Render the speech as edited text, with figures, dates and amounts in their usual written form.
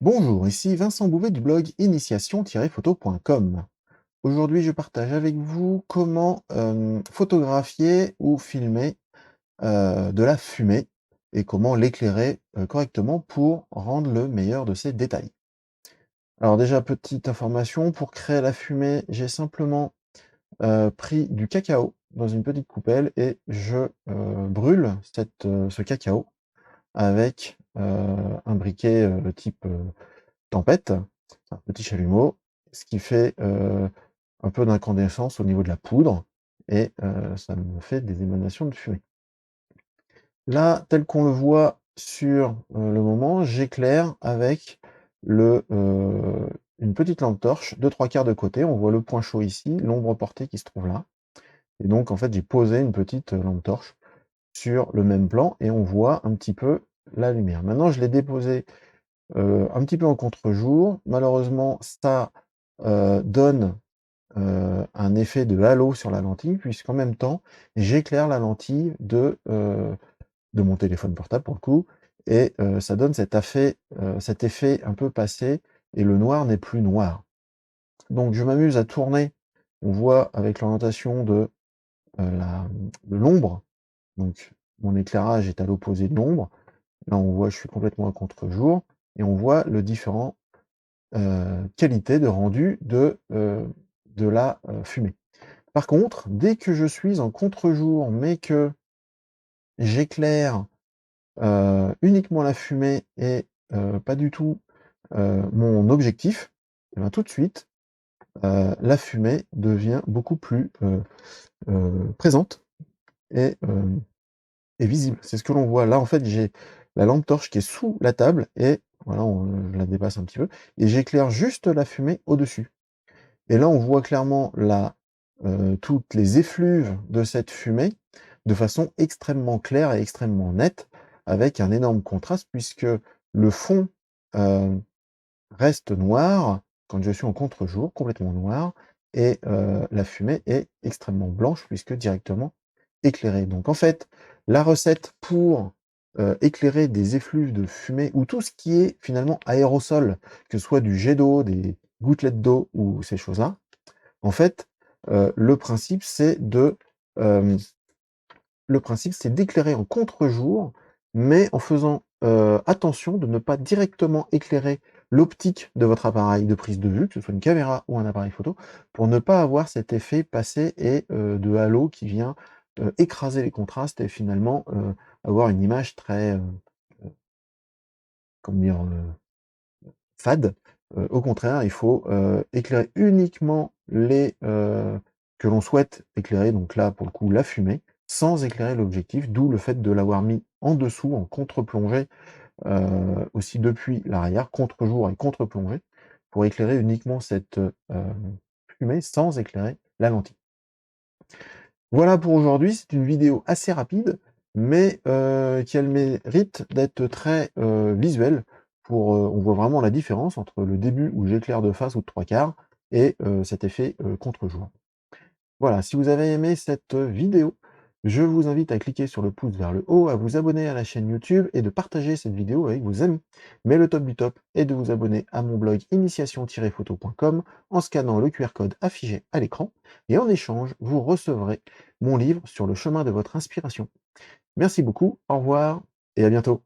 Bonjour, ici Vincent Bouvet du blog initiation-photo.com. Aujourd'hui, je partage avec vous comment photographier ou filmer de la fumée et comment l'éclairer correctement pour rendre le meilleur de ses détails. Alors déjà, petite information, pour créer la fumée, j'ai simplement pris du cacao dans une petite coupelle et je brûle ce cacao avec un briquet type tempête, un petit chalumeau, ce qui fait, un peu d'incandescence au niveau de la poudre et ça me fait des émanations de fumée. Là, tel qu'on le voit sur, le moment, j'éclaire avec une petite lampe torche de 3/4 de côté. On voit le point chaud ici, l'ombre portée qui se trouve là et donc en fait, j'ai posé une petite, lampe torche sur le même plan et on voit un petit peu la lumière. Maintenant, je l'ai déposé un petit peu en contre-jour. Malheureusement, ça, donne, un effet de halo sur la lentille puisqu'en même temps, j'éclaire la lentille de mon téléphone portable pour le coup et ça donne cet effet un peu passé et le noir n'est plus noir. Donc je m'amuse à tourner, on voit avec l'orientation de l'ombre, donc mon éclairage est à l'opposé de l'ombre. Là, on voit, je suis complètement à contre-jour et on voit le différent qualité de rendu de la fumée. Par contre, dès que je suis en contre-jour, mais que j'éclaire uniquement la fumée et pas du tout mon objectif, et ben tout de suite, la fumée devient beaucoup plus présente et et visible. C'est ce que l'on voit là, en fait, j'ai la lampe torche qui est sous la table et voilà, je la dépasse un petit peu et j'éclaire juste la fumée au-dessus. Et là, on voit clairement toutes les effluves de cette fumée de façon extrêmement claire et extrêmement nette, avec un énorme contraste puisque le fond, heu, reste noir quand je suis en contre-jour, complètement noir et la fumée est extrêmement blanche puisque directement éclairée. Donc en fait, la recette pour, éclairer des effluves de fumée ou tout ce qui est finalement aérosol, que ce soit du jet d'eau, des gouttelettes d'eau ou ces choses-là, en fait, le principe hem, c'est d'éclairer en contre-jour, mais en faisant, attention de ne pas directement éclairer l'optique de votre appareil de prise de vue, que ce soit une caméra ou un appareil photo, pour ne pas avoir cet effet passé et de halo qui vient, écraser les contrastes et finalement, avoir une image très, comment dire? Fade. Au contraire, il faut, éclairer uniquement que l'on souhaite éclairer, donc là, pour le coup, la fumée, sans éclairer l'objectif, d'où le fait de l'avoir mis en dessous, en contre-plongée, aussi depuis l'arrière, contre-jour et contre-plongée, pour éclairer uniquement cette, fumée sans éclairer la lentille. Voilà pour aujourd'hui, c'est une vidéo assez rapide, mais qui a le mérite d'être très, visuelle pour, on voit vraiment la différence entre le début où j'éclaire de face ou de 3/4 et cet effet, contre-jour. Voilà, si vous avez aimé cette vidéo, je vous invite à cliquer sur le pouce vers le haut, à vous abonner à la chaîne YouTube et de partager cette vidéo avec vos amis. Mais le top du top est de vous abonner à mon blog initiation-photo.com en scannant le QR code affiché à l'écran et en échange, vous recevrez mon livre sur le chemin de votre inspiration. Merci beaucoup, au revoir et à bientôt.